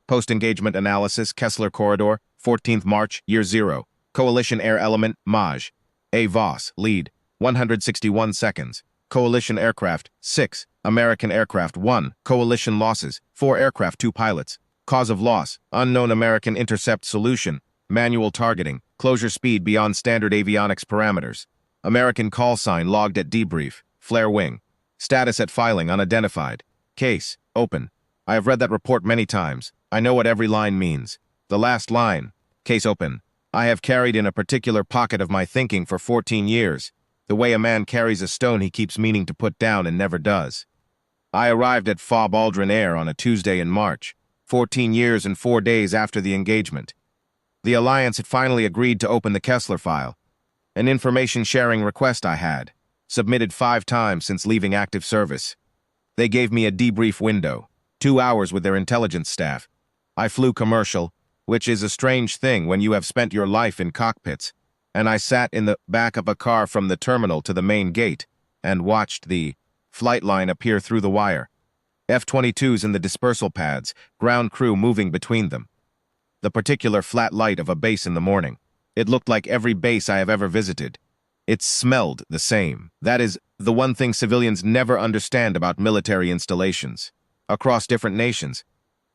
Post-engagement analysis, Kessler Corridor, 14th March, Year 0. Coalition Air Element, Maj. A. Voss, lead, 161 seconds. Coalition Aircraft, 6. American Aircraft, 1. Coalition losses, 4 aircraft, 2 pilots. Cause of loss, unknown. American Intercept Solution, manual targeting, closure speed beyond standard avionics parameters. American call sign logged at debrief, flare wing. Status at filing unidentified. Case, open. I have read that report many times. I know what every line means. The last line, case open. I have carried in a particular pocket of my thinking for 14 years. The way a man carries a stone he keeps meaning to put down and never does. I arrived at Fob Aldrin Air on a Tuesday in March, 14 years and 4 days after the engagement. The Alliance had finally agreed to open the Kessler file, an information-sharing request I had, submitted 5 times since leaving active service. They gave me a debrief window, 2 hours with their intelligence staff. I flew commercial, which is a strange thing when you have spent your life in cockpits, and I sat in the back of a car from the terminal to the main gate and watched the flight line appear through the wire. F-22s in the dispersal pads, ground crew moving between them. The particular flat light of a base in the morning. It looked like every base I have ever visited. It smelled the same. That is the one thing civilians never understand about military installations. Across different nations,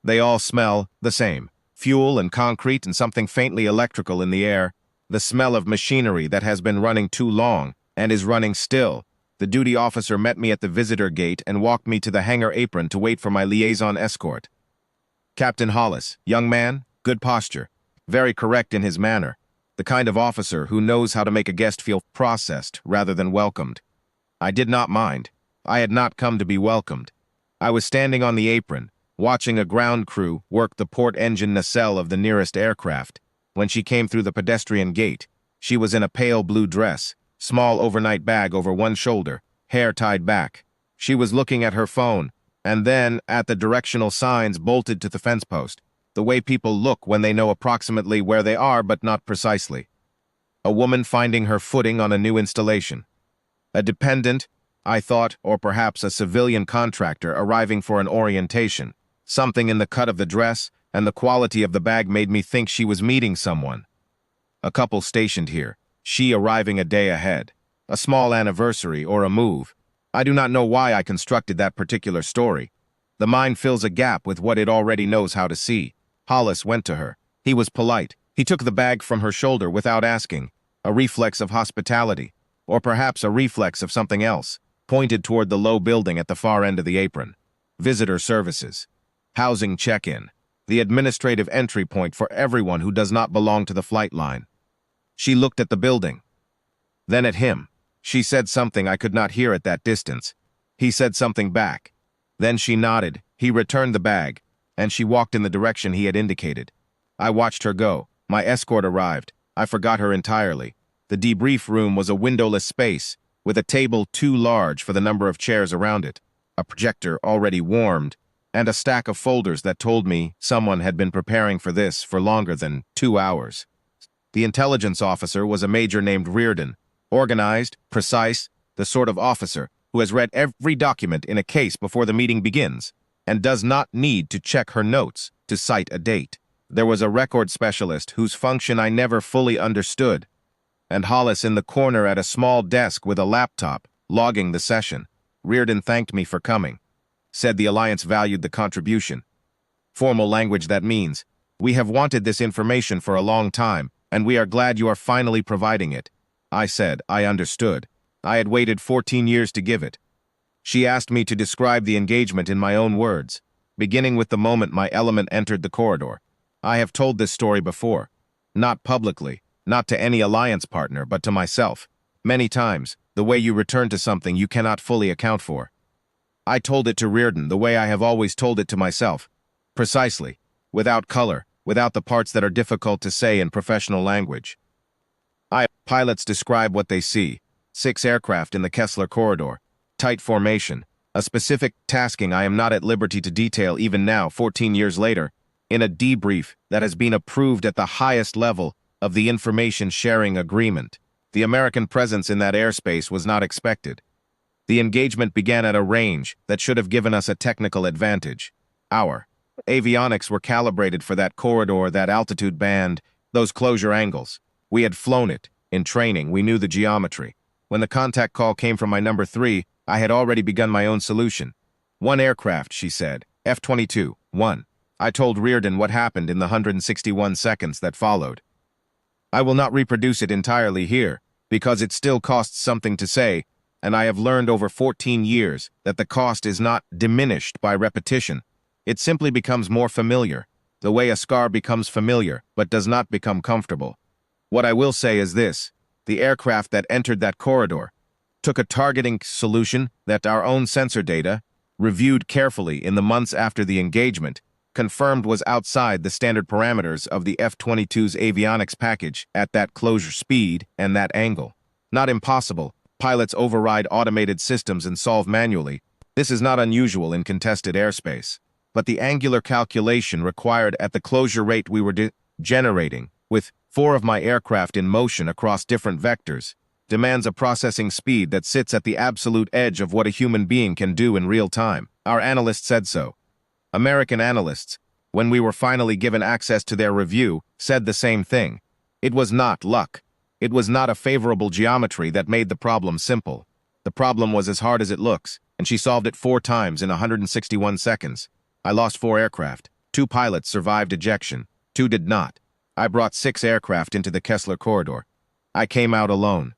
they all smell the same. Fuel and concrete and something faintly electrical in the air. The smell of machinery that has been running too long and is running still. The duty officer met me at the visitor gate and walked me to the hangar apron to wait for my liaison escort. Captain Hollis, young man, good posture, very correct in his manner. The kind of officer who knows how to make a guest feel processed rather than welcomed. I did not mind. I had not come to be welcomed. I was standing on the apron, watching a ground crew work the port engine nacelle of the nearest aircraft. When she came through the pedestrian gate, she was in a pale blue dress, small overnight bag over one shoulder, hair tied back. She was looking at her phone, and then at the directional signs bolted to the fence post, the way people look when they know approximately where they are but not precisely. A woman finding her footing on a new installation. A dependent, I thought, or perhaps a civilian contractor arriving for an orientation. Something in the cut of the dress and the quality of the bag made me think she was meeting someone. A couple stationed here, she arriving a day ahead. A small anniversary or a move. I do not know why I constructed that particular story. The mind fills a gap with what it already knows how to see. Hollis went to her. He was polite. He took the bag from her shoulder without asking. A reflex of hospitality, or perhaps a reflex of something else, pointed toward the low building at the far end of the apron. Visitor services. Housing check-in. The administrative entry point for everyone who does not belong to the flight line. She looked at the building. Then at him. She said something I could not hear at that distance. He said something back. Then she nodded. He returned the bag, and she walked in the direction he had indicated. I watched her go. My escort arrived. I forgot her entirely. The debrief room was a windowless space, with a table too large for the number of chairs around it, a projector already warmed, and a stack of folders that told me someone had been preparing for this for longer than 2 hours. The intelligence officer was a major named Reardon, organized, precise, the sort of officer who has read every document in a case before the meeting begins, and does not need to check her notes to cite a date. There was a record specialist whose function I never fully understood, and Hollis in the corner at a small desk with a laptop, logging the session. Reardon thanked me for coming, said the Alliance valued the contribution. Formal language that means, we have wanted this information for a long time, and we are glad you are finally providing it. I said, I understood. I had waited 14 years to give it. She asked me to describe the engagement in my own words, beginning with the moment my element entered the corridor. I have told this story before, not publicly, not to any Alliance partner, but to myself. Many times, the way you return to something you cannot fully account for. I told it to Reardon the way I have always told it to myself. Precisely, without color, without the parts that are difficult to say in professional language. Pilots describe what they see. 6 aircraft in the Kessler corridor. Tight formation. A specific tasking I am not at liberty to detail even now, 14 years later, in a debrief that has been approved at the highest level of the information sharing agreement. The American presence in that airspace was not expected. The engagement began at a range that should have given us a technical advantage. Avionics were calibrated for that corridor, that altitude band, those closure angles. We had flown it. In training, we knew the geometry. When the contact call came from my number 3, I had already begun my own solution. One aircraft, she said. F-22, one. I told Reardon what happened in the 161 seconds that followed. I will not reproduce it entirely here, because it still costs something to say, and I have learned over 14 years that the cost is not diminished by repetition. It simply becomes more familiar, the way a scar becomes familiar but does not become comfortable. What I will say is this: the aircraft that entered that corridor took a targeting solution that our own sensor data, reviewed carefully in the months after the engagement, confirmed was outside the standard parameters of the F-22's avionics package at that closure speed and that angle. Not impossible. Pilots override automated systems and solve manually. This is not unusual in contested airspace. But the angular calculation required at the closure rate we were generating, with 4 of my aircraft in motion across different vectors, demands a processing speed that sits at the absolute edge of what a human being can do in real time. Our analyst said so. American analysts, when we were finally given access to their review, said the same thing. It was not luck. It was not a favorable geometry that made the problem simple. The problem was as hard as it looks, and she solved it 4 times in 161 seconds. I lost 4 aircraft. 2 pilots survived ejection. 2 did not. I brought 6 aircraft into the Kessler corridor. I came out alone.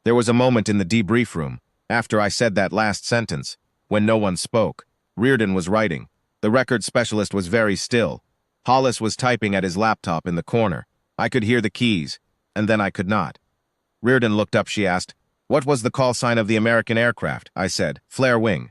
There was a moment in the debrief room, after I said that last sentence, when no one spoke. Reardon was writing. The record specialist was very still. Hollis was typing at his laptop in the corner. I could hear the keys, and then I could not. Reardon looked up. She asked, "What was the call sign of the American aircraft?" I said, "Flare wing."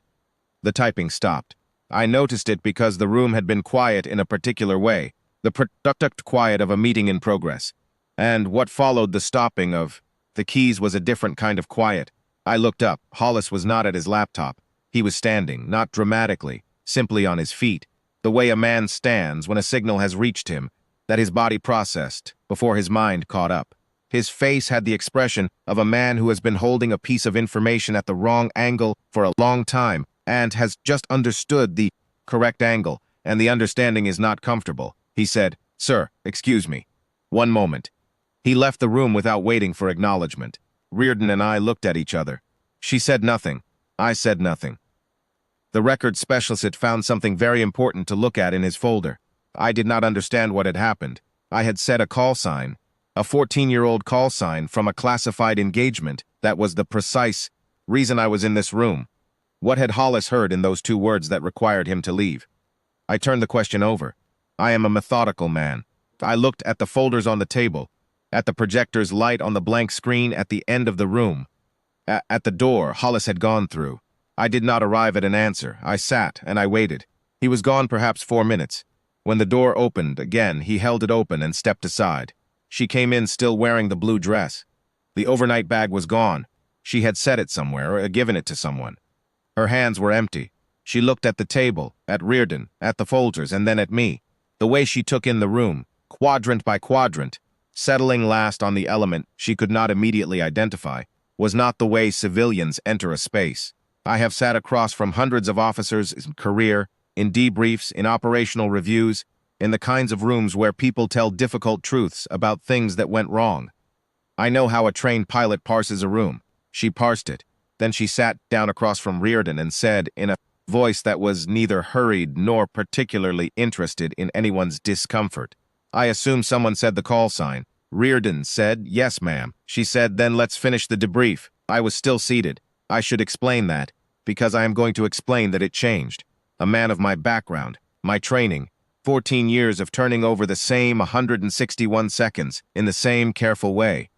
The typing stopped. I noticed it because the room had been quiet in a particular way, the productive quiet of a meeting in progress. And what followed the stopping of the keys was a different kind of quiet. I looked up. Hollis was not at his laptop. He was standing, not dramatically, simply on his feet, the way a man stands when a signal has reached him, that his body processed, before his mind caught up. His face had the expression of a man who has been holding a piece of information at the wrong angle for a long time, and has just understood the correct angle, and the understanding is not comfortable. He said, "Sir, excuse me. One moment." He left the room without waiting for acknowledgement. Reardon and I looked at each other. She said nothing. I said nothing. The record specialist had found something very important to look at in his folder. I did not understand what had happened. I had set a call sign, a 14-year-old call sign from a classified engagement. That was the precise reason I was in this room. What had Hollis heard in those 2 words that required him to leave? I turned the question over. I am a methodical man. I looked at the folders on the table, at the projector's light on the blank screen at the end of the room. At the door Hollis had gone through. I did not arrive at an answer. I sat and I waited. He was gone perhaps 4 minutes. When the door opened again, he held it open and stepped aside. She came in still wearing the blue dress. The overnight bag was gone. She had set it somewhere or given it to someone. Her hands were empty. She looked at the table, at Reardon, at the folders, and then at me. The way she took in the room, quadrant by quadrant, settling last on the element she could not immediately identify, was not the way civilians enter a space. I have sat across from hundreds of officers in career, in debriefs, in operational reviews, in the kinds of rooms where people tell difficult truths about things that went wrong. I know how a trained pilot parses a room. She parsed it. Then she sat down across from Reardon and said, in a voice that was neither hurried nor particularly interested in anyone's discomfort, "I assume someone said the call sign." Reardon said, "Yes, ma'am." She said, "Then let's finish the debrief." I was still seated. I should explain that, because I am going to explain that it changed. A man of my background, my training, 14 years of turning over the same 161 seconds in the same careful way.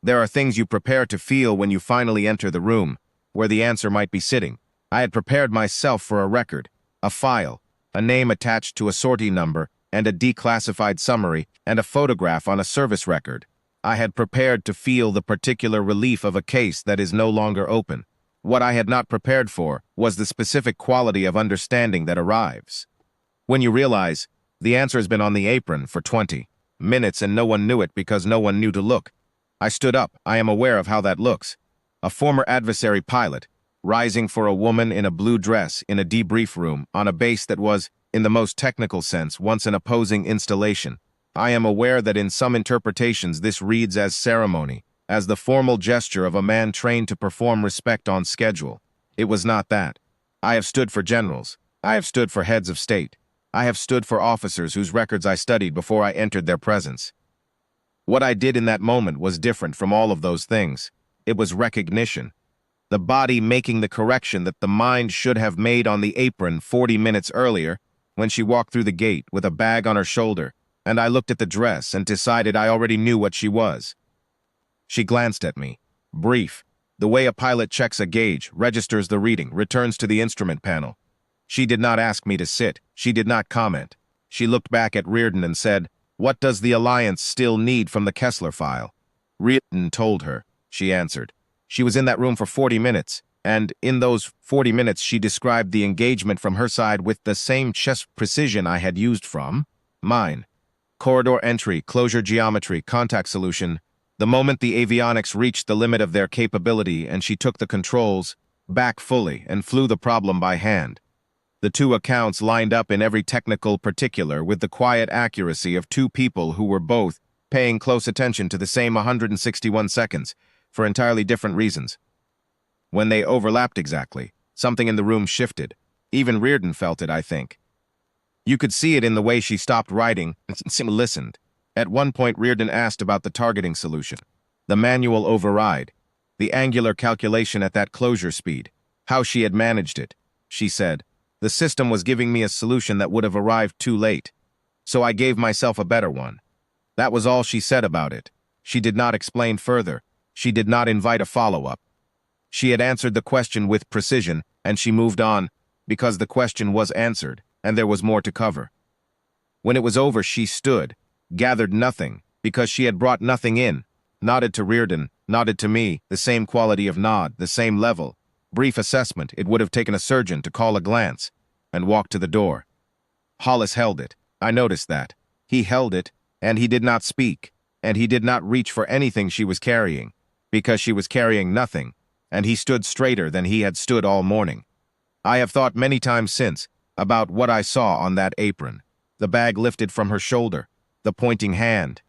There are things you prepare to feel when you finally enter the room, where the answer might be sitting. I had prepared myself for a record, a file, a name attached to a sortie number, and a declassified summary, and a photograph on a service record. I had prepared to feel the particular relief of a case that is no longer open. What I had not prepared for was the specific quality of understanding that arrives when you realize the answer has been on the apron for 20 minutes and no one knew it because no one knew to look. I stood up. I am aware of how that looks. A former adversary pilot, rising for a woman in a blue dress in a debrief room on a base that was, in the most technical sense, once an opposing installation. I am aware that in some interpretations this reads as ceremony, as the formal gesture of a man trained to perform respect on schedule. It was not that. I have stood for generals. I have stood for heads of state. I have stood for officers whose records I studied before I entered their presence. What I did in that moment was different from all of those things. It was recognition. The body making the correction that the mind should have made on the apron 40 minutes earlier when she walked through the gate with a bag on her shoulder, and I looked at the dress and decided I already knew what she was. She glanced at me. Brief. The way a pilot checks a gauge, registers the reading, returns to the instrument panel. She did not ask me to sit. She did not comment. She looked back at Reardon and said, "What does the Alliance still need from the Kessler file?" Reardon told her. She answered. She was in that room for 40 minutes, and in those 40 minutes she described the engagement from her side with the same chess precision I had used from mine. Corridor entry, closure geometry, contact solution. The moment the avionics reached the limit of their capability and she took the controls back fully and flew the problem by hand. The two accounts lined up in every technical particular with the quiet accuracy of two people who were both paying close attention to the same 161 seconds for entirely different reasons. When they overlapped exactly, something in the room shifted. Even Reardon felt it, I think. You could see it in the way she stopped writing and listened. At one point, Reardon asked about the targeting solution, the manual override, the angular calculation at that closure speed, how she had managed it. She said, "The system was giving me a solution that would have arrived too late, so I gave myself a better one." That was all she said about it. She did not explain further. She did not invite a follow-up. She had answered the question with precision, and she moved on, because the question was answered, and there was more to cover. When it was over, she stood, gathered nothing, because she had brought nothing in, nodded to Reardon, nodded to me, the same quality of nod, the same level. Brief assessment, it would have taken a surgeon to call a glance, and walked to the door. Hollis held it. I noticed that. He held it, and he did not speak, and he did not reach for anything she was carrying, because she was carrying nothing, and he stood straighter than he had stood all morning. I have thought many times since about what I saw on that apron, the bag lifted from her shoulder, the pointing hand,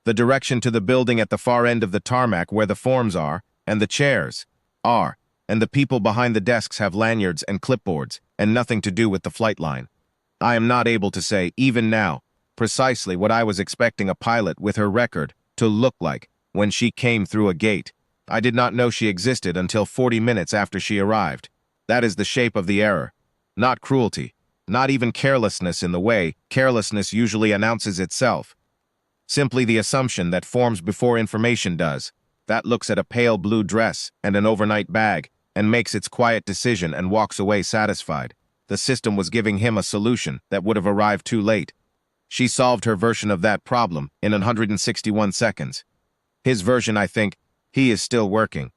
the direction to the building at the far end of the tarmac where the forms are, and the chairs are, and the people behind the desks have lanyards and clipboards, and nothing to do with the flight line. I am not able to say, even now, precisely what I was expecting a pilot with her record to look like when she came through a gate. I did not know she existed until 40 minutes after she arrived. That is the shape of the error. Not cruelty, not even carelessness in the way carelessness usually announces itself. Simply the assumption that forms before information does, that looks at a pale blue dress and an overnight bag and makes its quiet decision and walks away satisfied. The system was giving him a solution that would have arrived too late. She solved her version of that problem in 161 seconds. His version, I think, he is still working.